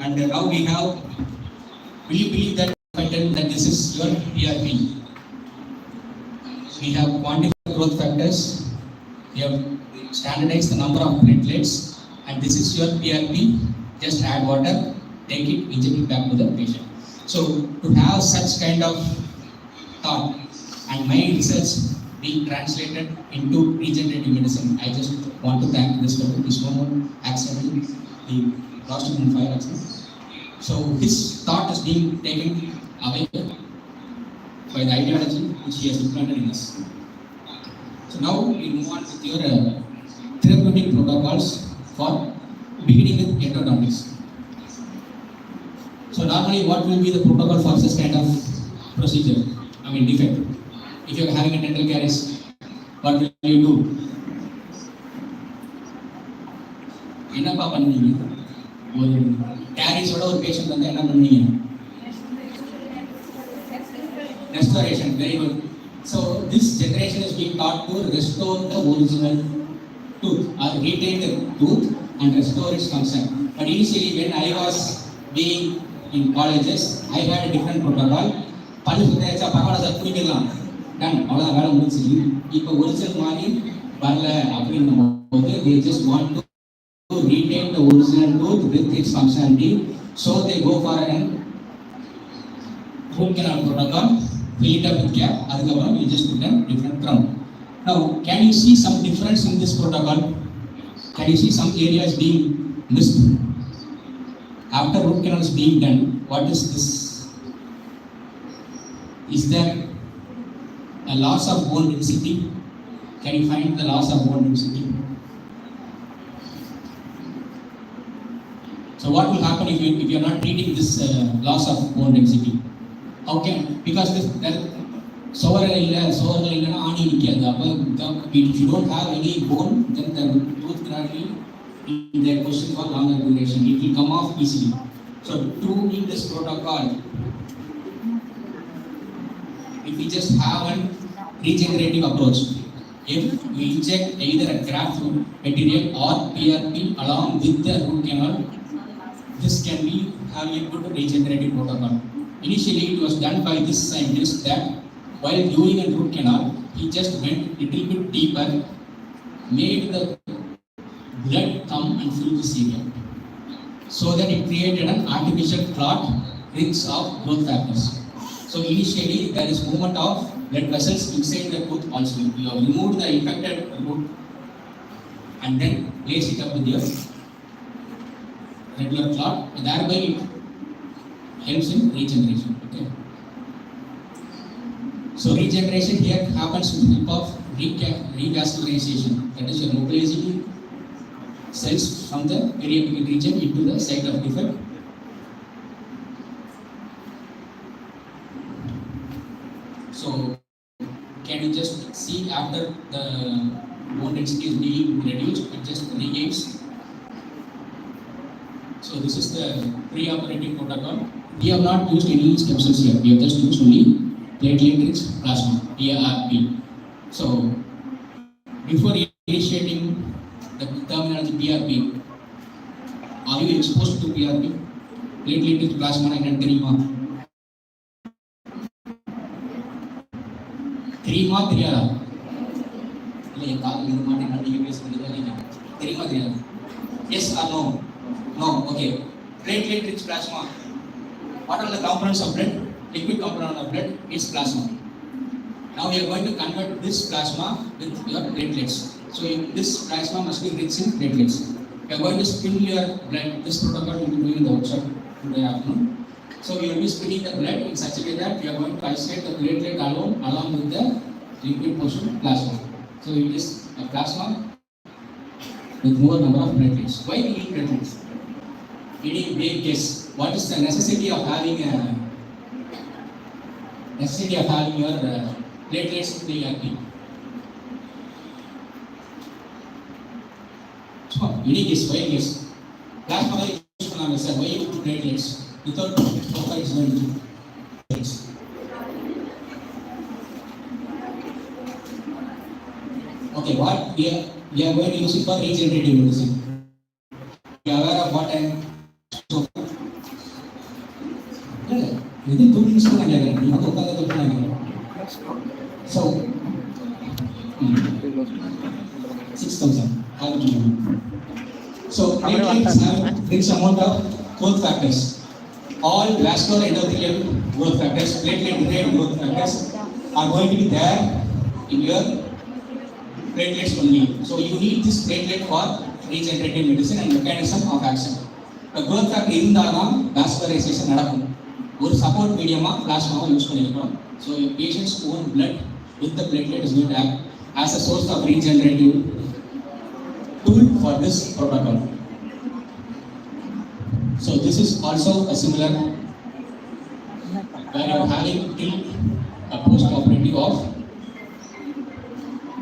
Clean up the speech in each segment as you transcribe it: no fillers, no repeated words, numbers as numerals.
And now we have, will you believe that if I tell that this is your PRP? We have quantified growth factors, we have standardized the number of platelets, and this is your PRP. Just add water, take it, inject it back to the patient. So to have such kind of thought and my research being translated into regenerative medicine, I just want to thank this doctor. This one accidentally he lost it in fire accident. So his thought is being taken away by the ideology which he has implanted in us. So now we move on with your therapeutic protocols for beginning with endodontics. So normally what will be the protocol for such kind of procedure? I mean defect. If you are having a dental caries, what will you do? என்னப்பா பண்ணுவீங்க? ஒரு கேரிஸோட ஒரு patient வந்து என்ன பண்ணுவீங்க? Restoration, very good. So this generation is being taught to restore the original tooth or retain the tooth and restore its function. But initially when I was being in colleges, I had a different protocol. பல்லு சுத்தரிச்சா பரவாயில்ல sir குடிக்கலாம் ton அவ்வளோதான் வேலை முடிச்சு. இப்போ original மாதிரி வரல அப்படின்னும் போது they just want to retain the original tooth with its functionality, so they go for an root canal protocol, fill it up with cap, அதுக்கப்புறம் you just put a different crown. Now can you see some difference in this protocol? Can you see some areas being missed after root canal is being done? What is this? Is there a loss of bone density? Can you find the loss of bone density? So what will happen if you are not treating this loss of bone density? How can, because this sorrel இல்லைன்னா ஆணி நிற்காது. அப்போ if you don't have any bone, then the tooth cannot be in their position for longer duration. It will come off easily. So to meet this protocol, if we just have a regenerative approach, if we inject either a graft material or PRP along with the root canal, this can be have a good regenerative protocol. Initially it was done by this scientist that while doing a root canal, he just went little bit deeper, made the blood come and fill this area, so that it created an artificial clot rings of growth factors. So initially there is movement of blood vessels inside the tooth also. You have removed the infected root and then place it up with your regular clot, and thereby it helps in regeneration. Okay. So regeneration here happens with the help of revascularization. That is, your mobilizing cells from the periapical region into the site of defect. So can you just see after the bone density is being reduced, it just regains. So this is the pre-operative protocol. We have not used any stem cells here. We have just used only platelet-rich plasma, PRP. So before initiating the terminology PRP, are you exposed to PRP? Platelet-rich plasma என்னன்னு தெரியுமா? தெரியுமா தெரியாதா? இல்லை கால் இது மாதிரி நடிகை பேசுறது தெரியுமா தெரியாதா? Yes or no? No. Okay. Platelet-rich plasma. What are the components of blood? Liquid component of blood is plasma. Now we are going to convert this plasma with your platelets. So this plasma must be rich in platelets. We are going to spin your blood. This protocol we will be doing in the workshop today afternoon. So we will be spinning the blood in such a way that we are going to isolate the platelet along with the liquid portion plasma. So it is a plasma with more number of platelets. Why we need platelets? Any big guess? What is the necessity of having your platelets in the ERP? So, any guess? Why guess? Plasma use பண்ணாங்க sir. Why you put platelets? Without plasma is going to platelets. Okay, what we are going to use it for regenerative medicine. You are aware of what I am so Within 2 minutes, so 6,000. So platelets have rich amount of growth factors. All vascular endothelial growth factors, platelet-derived growth factors are going to be there in your platelets only. So you need this platelet for regenerative medicine and mechanism of action. The growth factor இருந்தாதான் vascularization நடக்கும். ஒரு support medium-ஆ plasma use பண்ணிருக்கோம். So your patient's own blood with the platelet is going to act as a source of regenerative tool for this protocol. So this is also a similar where you are having till a post-operative of.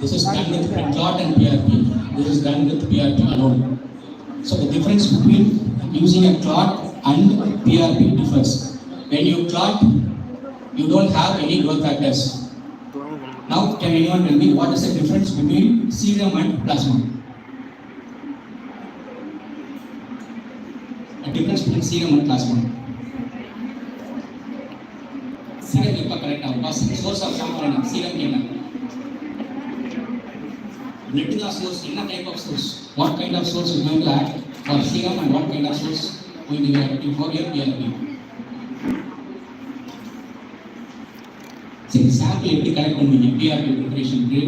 This is done with clot and PRP. This is done with PRP alone. So the difference between using a clot and PRP differs. When you clot, you don't have any growth factors. Now, can anyone tell me what is the difference between serum and plasma? A difference between serum and plasma. Serum is correct now. Source of sample serum is blood source. What type of source? What kind of source is going to act for serum and what kind of source going to be active for your PRP? சரி, sample எப்படி collect பண்ணுவீங்க? PRP ப்ரிப்பரேஷனுக்கு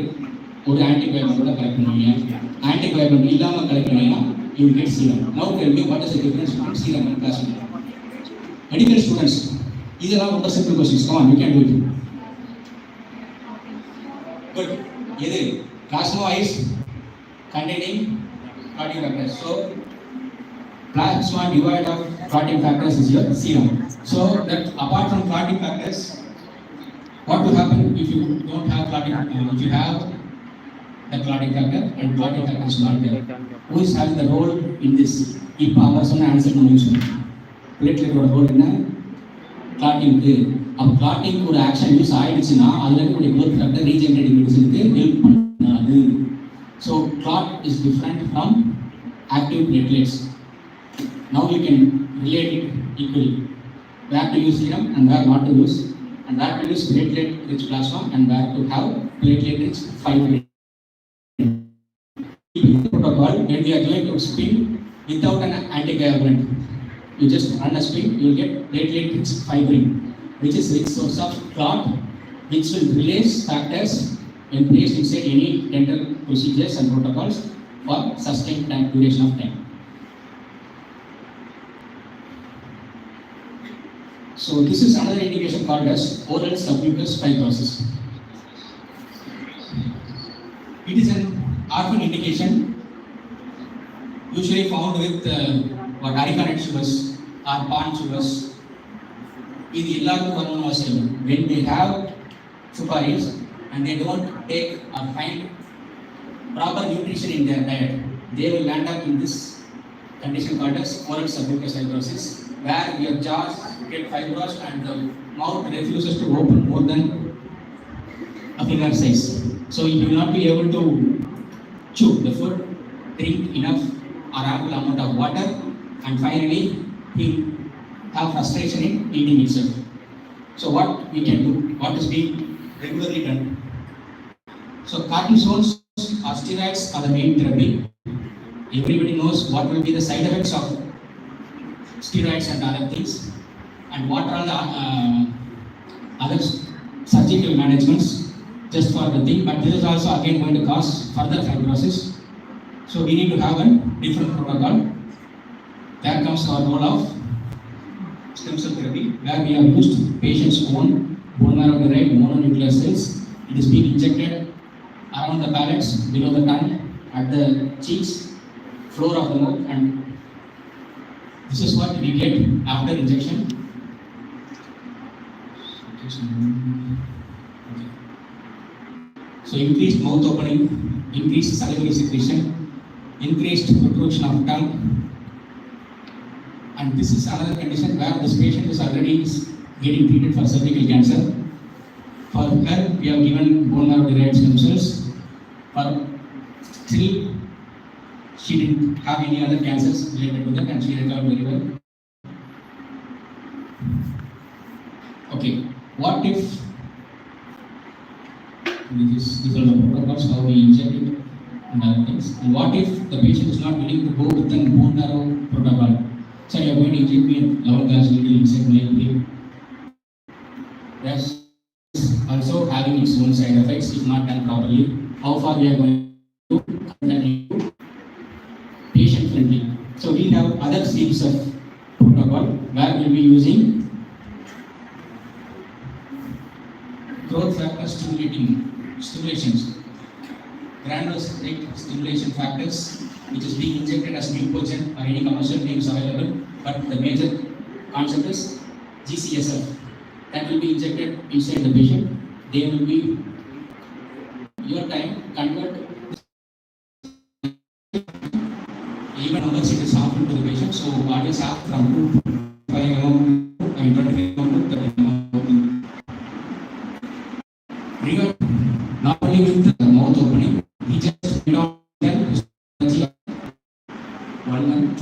ஒரு ஆன்டிபயோட்டிக்கோட collect பண்ணுவீங்க. Antibiotic இல்லாமல் collect பண்ணீங்கன்னா you get serum. Now tell me what is the difference between serum and plasma? Medical students, இதெல்லாம் ரொம்ப simple questions. Come on, you can do it. Good. எது? Plasma is containing clotting factors. So plasma devoid of clotting factors is your serum. So that apart from clotting factors, what will happen if you don't have clotting? If you have the clotting factor and clotting factor is not there, who is having the role in this? இப்போ அவர் சொன்ன answer நம்ம use பண்ணுவோம். பிளேட்லெட்டோட role என்ன? கிளாட்டிங்க்கு. அப்போ clotting ஒரு action use ஆயிடுச்சுன்னா அதில் இருக்கக்கூடிய growth factor ரீஜெனரேட்டிவ் மெடிசனுக்கு ஹெல்ப் பண்ணாது. So clot is different from active platelets. Now you can relate it equally. Where to use serum and where not to use, and where to use platelet-rich plasma and where to have platelet-rich fibrin. Protocol, when we are going to spin without an anticoagulant, you just run a spin, you will get platelet-rich fibrin, which is rich source of clot, which will release factors when placed inside any dental procedures and protocols for sustained time, duration of time. So this is another indication called as oral submucous fibrosis. It is an orphan indication usually found with aricanate sugars or palm sugars. இது எல்லாருக்கும் வரணும்னு அவசியம். When they have suparis and they don't take or find proper nutrition in their diet, they will land up in this condition called as oral submucous fibrosis, where your jaws get fibrous and the mouth refuses to open more than a finger size. So you will not be able to chew the food, drink enough or ample amount of water, and finally he have frustration in eating itself. So what we can do? What is being regularly done? So cortisones or steroids are the main therapy. Everybody knows what will be the side effects of steroids and other things, and what are the other surgical managements just for the thing. But this is also again going to cause further fibrosis. So we need to have a different protocol. There comes our role of stem cell therapy, where we have used patient's own bone marrow derived mononuclear cells. It is being injected around the palates, below the tongue, at the cheeks, floor of the mouth, and this is what we get after injection. So increased mouth opening, increased salivary secretion, increased protrusion of tongue, and this is another condition where this patient is already getting treated for cervical cancer. For her, we have given bone marrow derived stem cells. For still, she didn't have any other cancers related to that, and she recovered very well. What if these are the protocols how we inject it and other things? And what if the patient is not willing to go with the bone marrow protocol? So you are going to inject me at 11 gas needle inside my hip. That's also having its own side effects if not done properly. How far we are going to do patient friendly. So we have other series of protocol where we will be using growth factor stimulations, granular stimulation factors, which is being injected as glucogen or any commercial names available. But the major concept is GCSF that will be injected inside the patient. They will be your time convert even how much it is harmful to the patient. So what is half from 5 mm and 20 mm to 30 mm. Not only with the mouth opening, he just put on 1 month.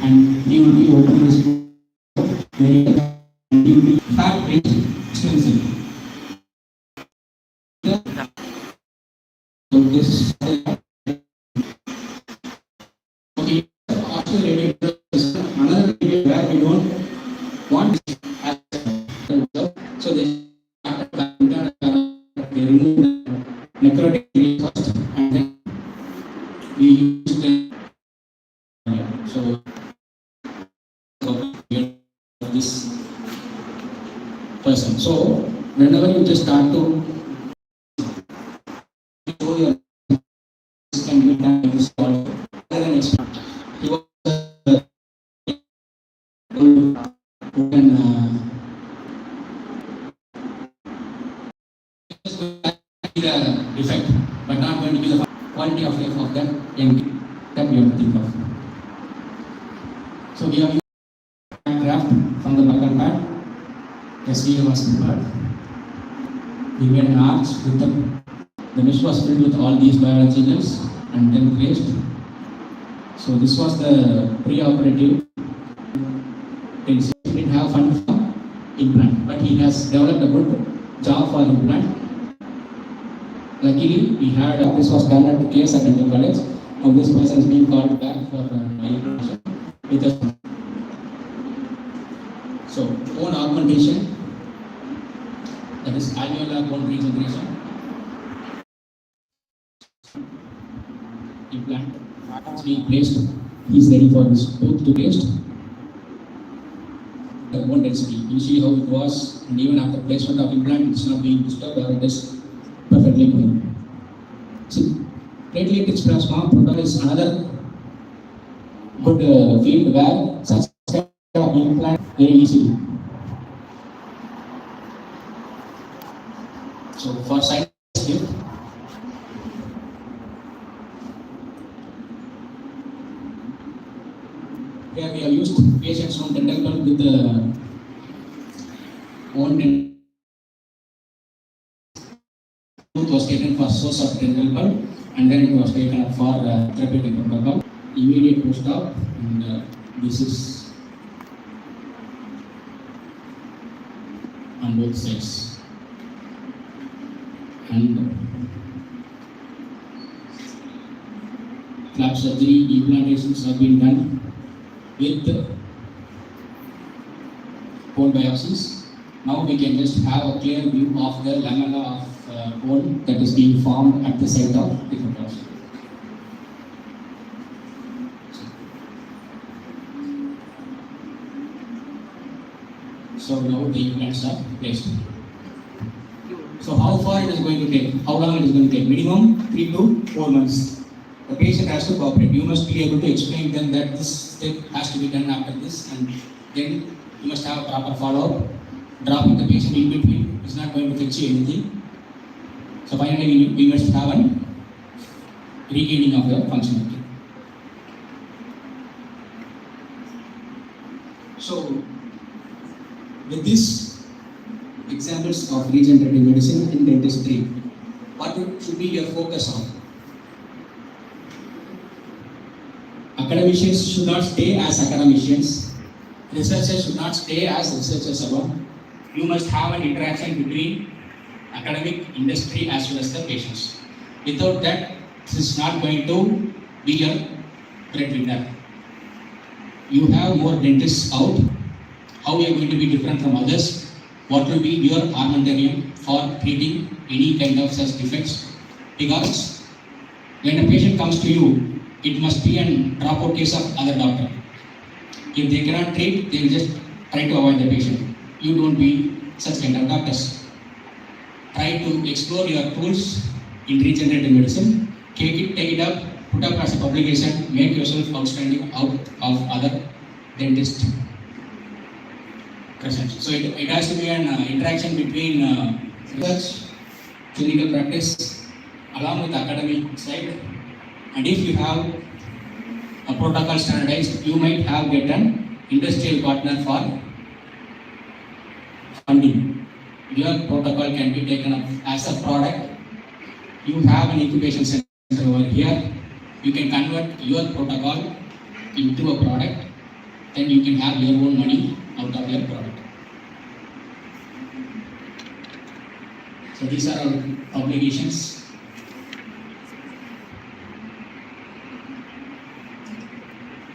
And he will be opening his fat range expensive. So this okay. After another area where we don't want so they remove the necrotic area first and then we use the so this person. So whenever you just start to show your can be done in this call rather than expert. He was who can the effect, but not going to be the quality of life of that young that we have to think of. So we have used graft from the buccal pad. The sphere was prepared. We made an arch with the mesh was filled with all these biologicals and then placed. So this was the pre-operative. He didn't have fund for implant, but he has developed a good job for implant. Luckily, we had this was done at the case at Dental College. Now this person is being called back for implantation with us. So bone augmentation, that is alveolar bone regeneration. Implant is being placed. He is ready for his tooth to taste. The bone density. You see how it was, and even after placement of implant, it's not being disturbed or it is perfectly clean. See, platelet-rich plasma protocol is another good field where such kind of implant very easily. So for scientific, here we have used patient's own dental pulp with the own tooth was taken for source of dental pulp and then it was taken up for therapeutic protocol. Immediate post-op and this is on both sides. And flap surgery implantations have been done with bone biopsies. Now we can just have a clear view of the lamella of bone that is being formed at the site of the foot. So now the implants are placed. So how far it is going to take? How long it is going to take? Minimum 3 to 4 months. The patient has to cooperate. You must be able to explain them that this step has to be done after this, and then you must have a proper follow-up. Dropping the patient in between is not going to fetch you anything. So finally, we must have a regaining of your functionality. So with these examples of regenerative medicine in dentistry, what should be your focus on? academicians should not stay as academicians. Researchers should not stay as researchers alone. You must have an interaction between academic, industry as well as the patients. Without that, this is not going to be your breadwinner. You have more dentists out. How you are going to be different from others? What will be your armamentarium for treating any kind of such defects? Because when a patient comes to you, it must be a dropout case of other doctor. If they cannot treat, they will just try to avoid the patient. You don't be such kind of doctors. Try to explore your tools in regenerative medicine. Take it up, put up as a publication, make yourself outstanding out of other dentists present. So it has to be an interaction between research, clinical practice, along with academic side. And if you have a protocol standardized, you might have get an industrial partner for funding. Your protocol can be taken up as a product. You have an incubation center over here. You can convert your protocol into a product. Then you can have your own money out of your product. So these are our obligations.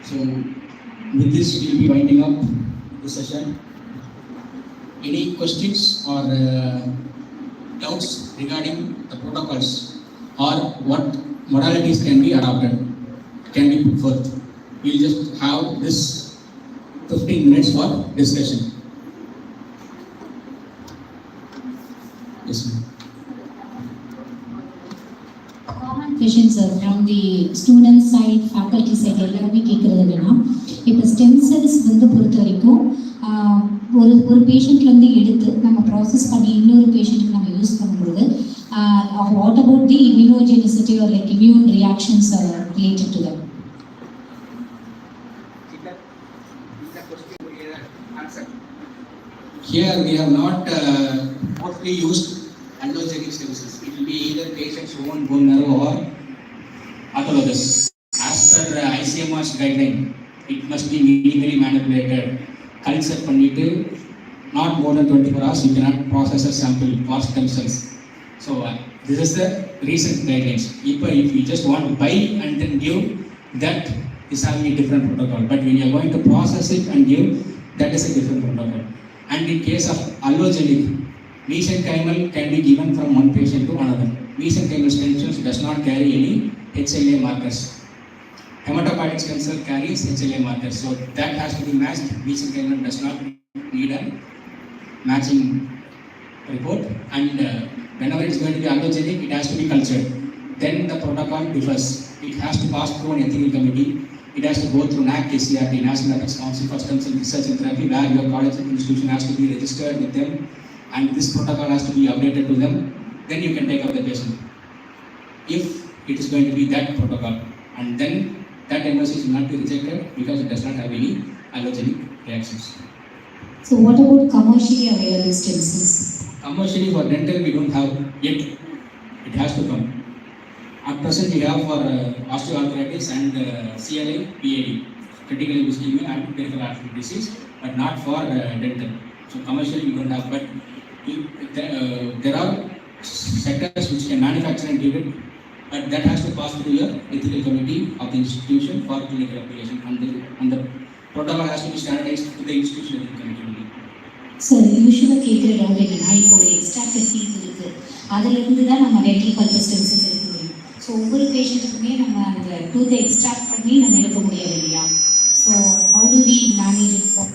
So with this, we will be winding up the session. Any questions or doubts regarding the protocols or what modalities can be adopted, can be put forth? We'll just have this 15 minutes for discussion. Yes, ma'am. Common questions from the student side, faculty side எல்லாருமே கேட்குறது என்னன்னா, இப்போ stem cells பொறுத்த வரைக்கும் ஒரு பேஷண்ட்லேருந்து எடுத்து நம்ம process பண்ணி இன்னொரு பேஷண்ட்டுக்கு நம்ம யூஸ் பண்ணும்போது what about the immunogenicity or like immune reactions related to that? Here we have not mostly used allogenic stem cells. It will be either patient's own bone marrow or autologous. As per ICMR's guideline, it must be minimally manipulated. Culture பண்ணிட்டு not more than 24 hours you cannot process a sample for stem cells. So this is the recent guidelines. If you just want to buy and then give, that is having a different protocol. But when you are going to process it and give, that is a different protocol. And in case of allogenic, mesenchymal can be given from one patient to another. Mesenchymal stem cells does not carry any HLA markers. Hematopoietic stem cell carries HLA markers, so that has to be matched. Mesenchymal does not need a matching report, and whenever it is going to be allogenic, it has to be cultured. Then the protocol differs. It has to pass through an ethical committee. It has to go through NAC-KCRT, National Apex Council for Stem Cell Research and Therapy, where your college and institution has to be registered with them, and this protocol has to be updated to them. Then you can take up the patient. If it is going to be that protocol, and then that MSC is not be rejected because it does not have any allogenic reactions. So what about commercially available stem cells? Commercially for dental we don't have yet. It has to come. At present we have for osteoarthritis and CLA, PAD, critical ischemia and peripheral artery disease, but not for dental. So commercially we don't have, but there are sectors which can manufacture and give it, but that has to pass through your ethical committee of the institution for clinical application, and the protocol has to be standardized to the institution ethical committee. Sir யூஸ்வலாக கேட்குற doubt என்னன்னா, இப்போ ஒரு extracted teeth இருக்குது, அதிலிருந்து தான் நம்ம dental பல்பஸ் stem cells எடுக்க முடியும். ஸோ ஒவ்வொரு பேஷண்ட்டுக்குமே நம்ம அந்த டூத்தை எக்ஸ்ட்ராக்ட் பண்ணி நம்ம எடுக்க முடியாது இல்லையா? So how do we manage it for?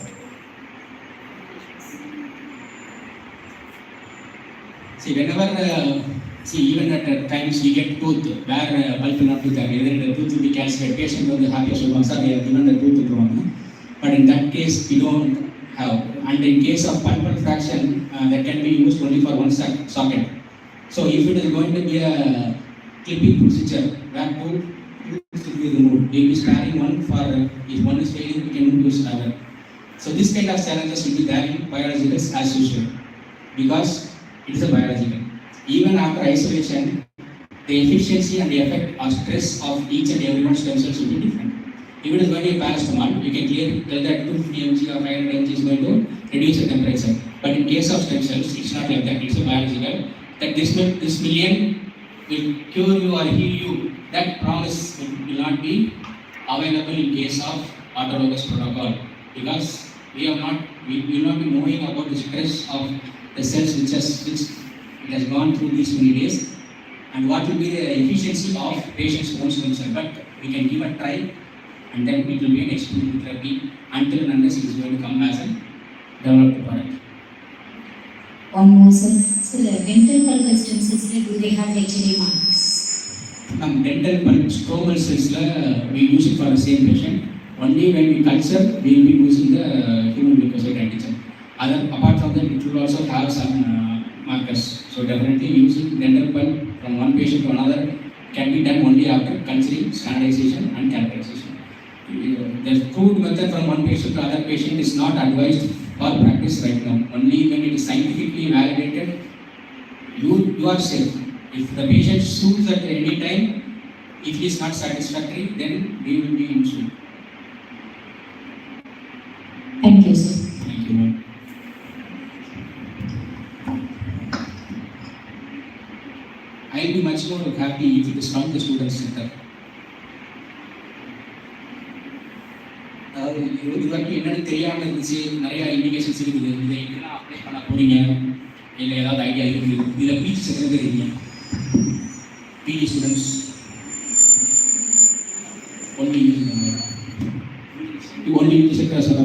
See, whenever even at times we get tooth where pulp not tooth, either the tooth will be calcified, patient will be happy, so once they have given the tooth to one. But in that case we don't have. And in case of pulpal fraction, that can be used only for one socket. So if it is going to be a clipping procedure where tooth will be removed, we will be sparing one for if one is failing, we can use another. So this kind of challenges will be there in biologicals as usual, because it is a biological. Even after isolation, the efficiency and the effect of stress of each and every one stem cells will be different. If it is going to be paracetamol, you can clearly tell that 250 mg or 500 mg is going to reduce the temperature. But in case of stem cells, it's not like that. It's a biological. That this million will cure you or heal you. That promise will not be available in case of autologous protocol, because we will not be knowing about the stress of the cells which has gone through these many days, and what will be the efficiency of patient's own stem cell. But we can give a try, and then it will be an experimental therapy until and unless it is going to come as a developed product. One more, sir. So the dental pulp stem cells, do they have HLA marks? Dental pulp stromal cells, we use it for the same patient. Only when we culture, we will be using the human leukocyte antigen. Apart from that, it will also have some markers. So definitely using dental pulp from one patient to another can be done only after culturing, standardization and characterization. The crude method from one patient to other patient is not advised for practice right now. Only when it is scientifically validated, you are safe. If the patient sues at any time, if he is not satisfactory, then we will be in suit. Thank you, sir. Thank you, ma'am. I will be much more happy if it is from the student center. அதாவது இது வரைக்கும் என்னென்னு தெரியாமல் இருந்துச்சு, நிறையா indications இருக்குது, இதை எப்படிலாம் அப்ளை பண்ண போகிறீங்க, இல்லை ஏதாவது ஐடியா இருக்குது, இதில் பிஜி எத்தனை பேர் இருக்கீங்க? PG students only sector sir.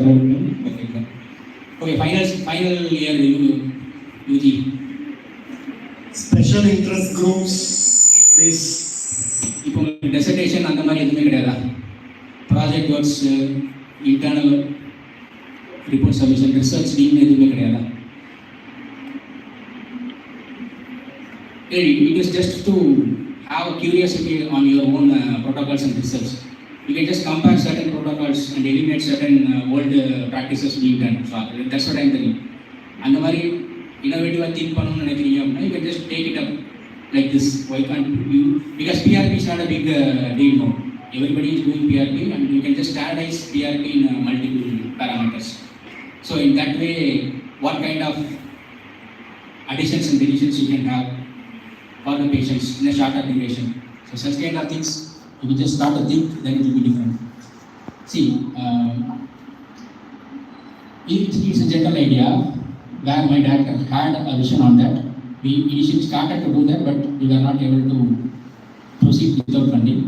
Okay, final year UG special interest groups please. இப்போ டெசர்டேஷன் அந்த மாதிரி எதுவுமே கிடையாதா? Project works, internal report submission, research team எதுவுமே கிடையாதா? It is just to have curiosity on your own protocols and research. You can just compare certain protocols and eliminate certain old practices being done. So that's what I'm telling. அந்த மாதிரி innovative think பண்ணணும்னு நினைக்கிறீங்க அப்படின்னா you can just take it up like this. Why can't you? Because PRP is not a big deal now. Everybody is doing PRP, and you can just standardize PRP in multiple parameters. So in that way, what kind of additions and deletions you can have for the patients in a shorter duration. So such kind of things, if you just start to think, then it will be different. See, it's a general idea where my dad had a vision on that. We initially started to do that, but we were not able to proceed without funding.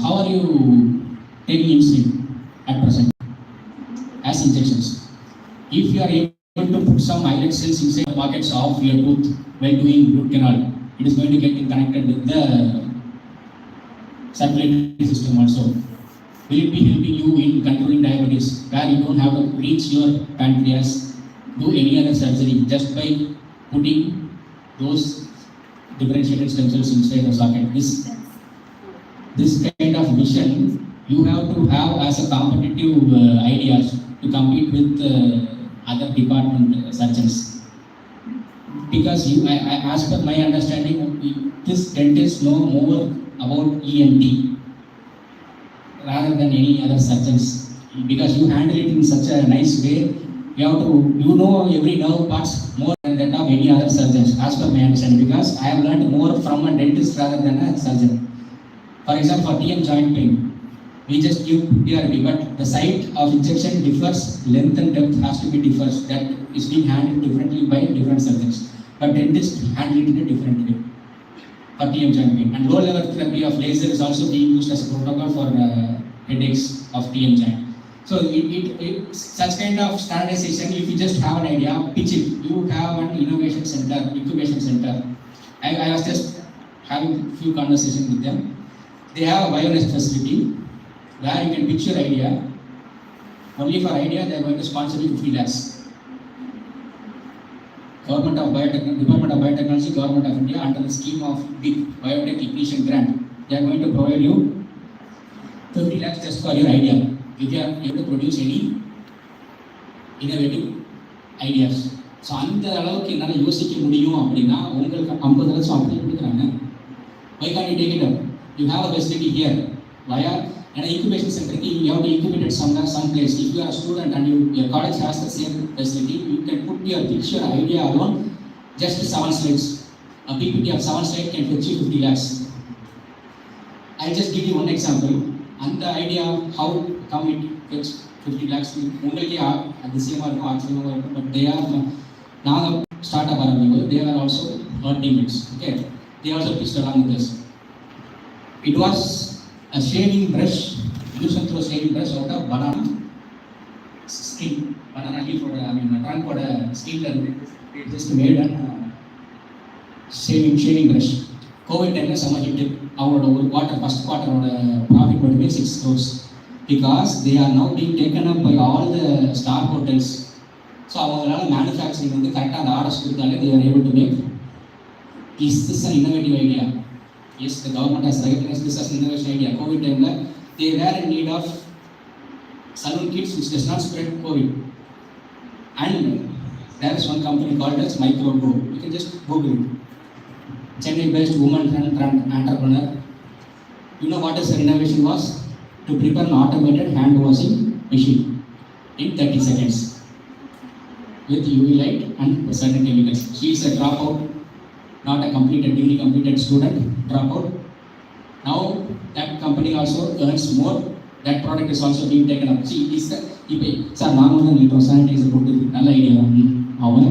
How are you taking insulin at present as injections? If you are able to put some islet cells inside the pockets of your tooth while doing root canal, it is going to get connected with the circulatory system also. Will it be helping you in controlling diabetes, where you don't have to reach your pancreas, do any other surgery, just by putting those differentiated stem cells inside the socket? This kind of vision you have to have as a competitive ideas to compete with other department surgeons. Because as per my understanding, this dentists know more about ENT rather than any other surgeons. Because you handle it in such a nice way, you know every nerve parts more than that of any other surgeons, as per my understanding. Because I have learned more from a dentist rather than a surgeon. For example, for TM joint pain, we just give PRP, but the site of injection differs, length and depth has to be differs. That is being handled differently by different surgeons. But dentists handle it in a different way for TM joint pain. And low level therapy of laser is also being used as a protocol for headaches of TM joint. So such kind of standardization, if you just have an idea, pitch it. You have an innovation center, incubation center. I was just having a few conversations with them. They have a bioness facility where you can pitch your idea. Only for idea, they are going to sponsor you 50 lakhs. Department of Biotechnology, Government of India, under the scheme of big biotech ignition grant, they are going to provide you 50 lakhs just for your idea. If you are able to produce any innovative ideas. So அந்த அளவுக்கு என்னால் யோசிக்க முடியும் அப்படின்னா உங்களுக்கு 50 லட்சம் அப்படி கொடுக்குறாங்க. Why can't you take it up? You have a facility here. via an incubation center. You have to incubate it somewhere, someplace. If you are a student and your college has the same facility, you can put your picture idea alone, just 7 slides. A PPT of 7 slides can fetch you 50 lakhs. I'll just give you one example. And the idea of how come it gets 50 lakhs, உங்களுக்கு அதிசயமாக இருக்கும், ஆச்சரியமாக இருக்கும். But they are, நாங்கள் start up ஆரம்பிக்கும்போது they are also our teammates. Okay, they also pitched along with us. It was a shaving brush, use and throw shaving brush out of banana skin, banana leaf or trunk or skin, it just made a shaving brush. COVID டைமில் செம்ம hit. அவங்களோட ஒரு quarter, first குவார்ட்டரோட profit மட்டுமே 6 crores, because they are now being taken up by all the star hotels. So அவங்களால manufacturing வந்து கரெக்டாக அந்த orders கொடுத்தாலே they are able to make. Is this an innovative idea? Yes, the government has recognized this as an innovation idea. COVID டைமில் they were in need of salon kits which does not spread COVID. And there is one company called as Micro-Go. You can just Google it. Chennai-based woman-run entrepreneur. You know what is her innovation was? To prepare an automated hand washing machine in 30 seconds with UV light and certain chemicals. She is a dropout, not a degree completed student, dropout. Now that company also earns more. That product is also being taken up. See, is the sir, நான் வந்து நீட்டோ sanitiser போட்டு நல்ல idea தான். அவன்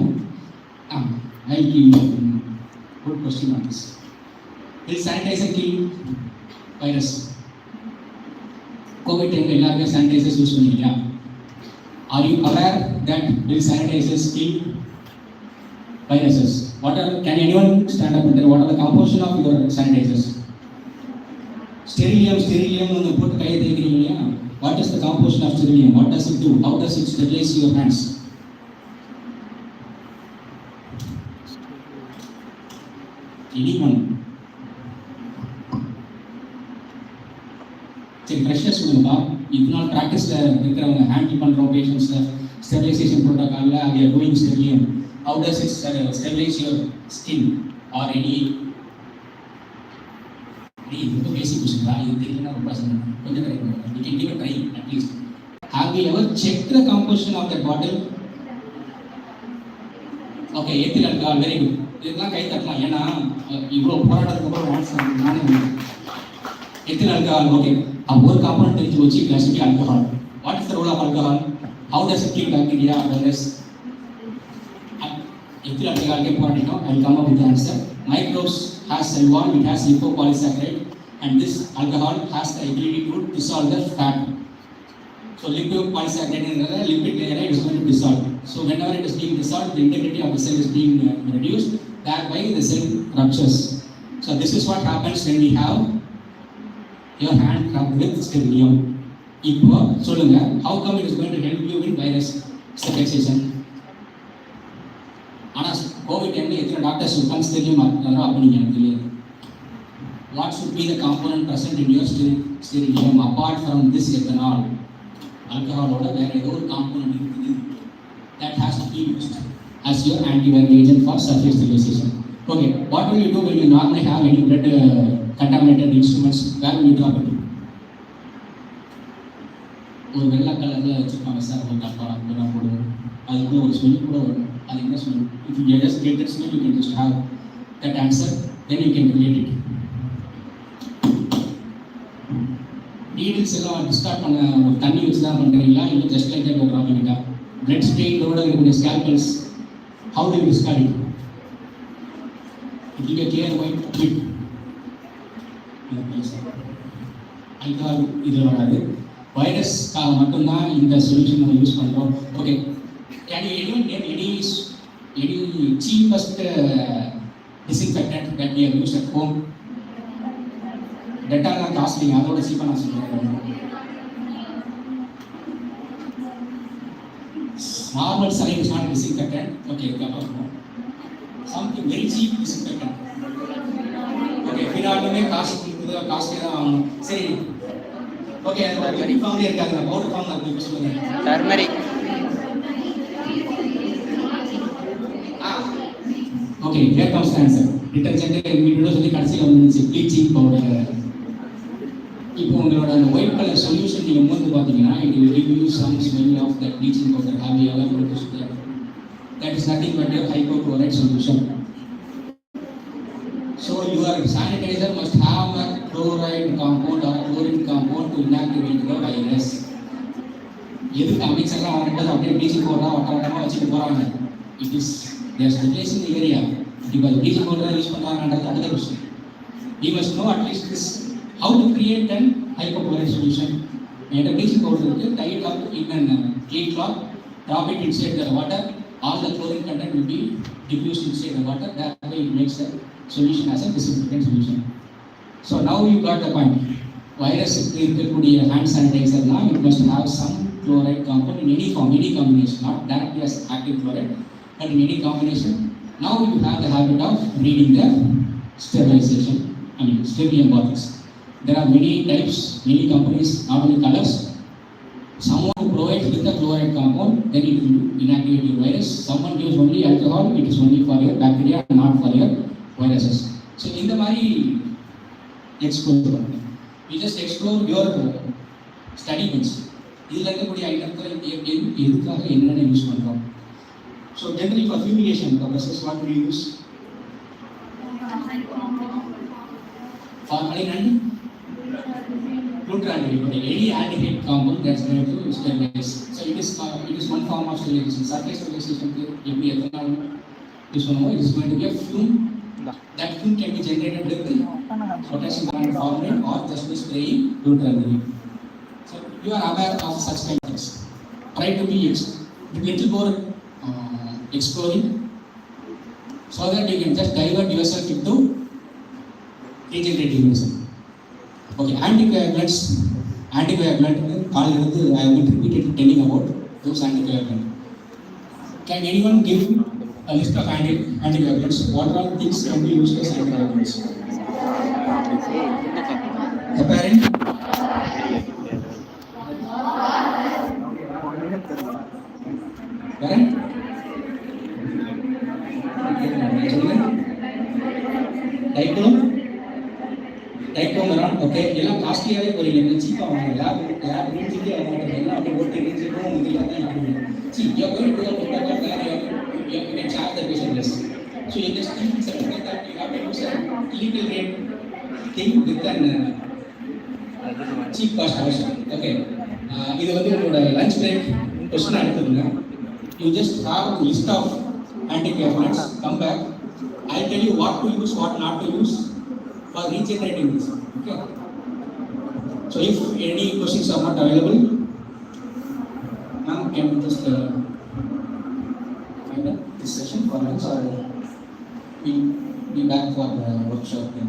I will give you good question on this. Will sanitizer kill virus? COVID டைம்ல எல்லாருமே sanitisers use பண்ணிருக்கீங்க. Are you aware that will sanitizers kill viruses? Can anyone stand up and tell what are the composition of your sanitizers? Sterilium வந்து போட்டு கையை தேய்க்கிறீங்க இல்லையா? What is the composition of sterilium? What does it do? How does it sterilize your hands? Anyone? சரி, ஃப்ரெஷ்ஷாக சொல்லுங்கப்பா. இதனால் ப்ராக்டிஸில் இருக்கிறவங்க handle பண்ணுறோம் பேஷண்ட்ஸில் sterilisation ப்ரோட்டோக்காலில் we are doing sterilium. How does it sterilize your skin or any ரொம்ப basic question தான். இது தெரியலன்னா ரொம்ப கொஞ்சம் ட்ரை பண்ணுங்க. You can give a try at least. Have you ever checked the composition of that bottle? Okay, ethyl alcohol, very good. இதெல்லாம் கை தட்டலாம், ஏன்னா இவ்வளோ போராட்டத்துக்கு அப்புறம் ஆன்சர் நானே. ethyl alcohol, okay. ஒரு காம்பனன்ட் தெரிஞ்சு வச்சு classical alcohol. What is the role of alcohol? How does it kill bacteria or virus? ethyl alcohol ke போராடிட்டோம். I will come up with the answer. Microbes has evolved, it has lipopolysaccharide, and this alcohol has the ability to dissolve the fat. So lipopolysaccharide is a lipid layer, it is going to dissolve. So whenever it is being dissolved, the integrity of the cell is being reduced, thereby the cell ruptures. So this is what happens when we have your hand rubbed with sterilium. இப்போ சொல்லுங்க, how come it is going to help you in virus sterilization? ஆனால் Covid டைமில் எத்தனை doctors உட்காந்து sterilium மாற்றுறாரோ அப்போ நீங்கள் எனக்கு தெரியாது. What should be the component present in your sterilium apart from this ethanol? Alcohol வேற ஏதோ ஒரு காம்பனன்ட் இருக்குது that has to be used as your antiviral agent for surface sterilization. Okay, what will you do when you normally have any blood contaminated instruments? Where will you drop it? ஒரு வெள்ளை கலரில் வச்சுருப்பாங்க sir, ஒரு கப்பாக போடுவோம். அதுக்குள்ள ஒரு smell கூட வரும். அது என்ன smell? If you just get that smell, you can just have that answer, then you can relate it. Needles எல்லாம் டிஸ்கார்ட் பண்ண ஒரு தண்ணி வச்சு தான் பண்ணுறீங்களா, இல்லை ஜஸ்ட் லைக் தட் ட்ராப்பிங் இட்டா? பிளட் ஸ்ட்ரெயினோட இருக்கக்கூடிய ஸ்கேல்பல்ஸ், how do you discard it? It will be a clear white tube. alcohol இதில் வராது. வைரஸ்க்காக மட்டும்தான் இந்த சொல்யூஷன் நம்ம யூஸ் பண்ணுறோம். Okay, can you name any cheapest disinfectant that we have used at home? Dettol தான் costly, அதோட சீப்பாக நான் சொல்கிறேன். Normal saline is not a disinfectant. Okay, something very cheap disinfectant. Okay, finally costly தான் ஆகணும். சரி, ஓகே, அந்த கடி ஃபார்ம்லேயே இருக்காங்க, பவுடர் ஃபார்ம் அது சொல்லுங்கள். Turmeric. Okay, here comes the answer. Detergent video சொல்லி கடைசியில் வந்துச்சு ப்ளீச்சிங் பவுடர். இப்போ உங்களோட அந்த ஒயிட் கலர் சொல்யூஷன் நீங்கள் வந்து பார்த்தீங்கன்னா it will give you some smell of that bleaching powder. Have you ever noticed that? That is nothing but your hypochlorite solution. So your sanitizer must have a chloride compound or chlorine compound to inactivate the virus. எதுக்கு அமைச்சர்லாம் அவங்கள்ட்ட அப்படியே bleaching பவுடராக வட்டமாக வச்சுட்டு போகிறாங்க. It is there specialise in area. இப்போ அது bleaching பவுடராக யூஸ் பண்ணுறாங்கன்றது அடுத்த விஷயம். You must know at least this how to create an hypochlorite solution. And a bleaching powder is tied up in a clean cloth, drop it inside the water, all the chlorine content will be diffused inside the water. That way it makes the solution as a disinfectant solution. So now you got the point. Virus including hand sanitizer now, it must have some chloride compound in any form, any combination, not directly as active chloride, but in any combination. Now you have the habit of reading the sterilization, sterilium bottles. There are many types, many companies, not only colors. Someone who provides with the chloride compound, then it will inactivate your virus. Someone gives only alcohol, it is only for your bacteria, not for your viruses. So in the Mari explore, we just explore your study books. This is like a item use control. So generally for fumigation purposes, what do you use? Formalin and any anti-hate compound that's going to sterilize. So it is one form of sterilization. Surface sterilization is going to be a fume. That fume can be generated with potassium chloride formalin or just by spraying deuteranolene. So you are aware of such kind of things. Try to be little more exploring so that you can just divert yourself into regenerative medicine. Okay, anticoagulants, called I have been repeatedly telling about those anticoagulants. Can anyone give a list of anticoagulants? What all things can be used as anticoagulants? Heparin, correct? Diclofenac, okay, எல்லாம் காஸ்ட்லியாவே போறீங்க. சீப்பா வாங்க. Lab ரேஞ்சுக்கு அவங்க எல்லாம் அப்படியே ஓட்டி ரேஞ்சுக்கு உங்களுக்கு அதான் இருக்குது. See, you are going to do a protocol where you can charge the patient less. So in this thing, something that you have to use a clinical grade thing with an cheap cost also. Okay. இது வந்து உங்களோட lunch break question எடுத்துருங்க. You just have a list of anticoagulants. Come back. I'll tell you what to use, what not to use for regenerating this. Okay. So if any questions are not available, now can we just find out this session for lunch or we'll be back for the workshop then.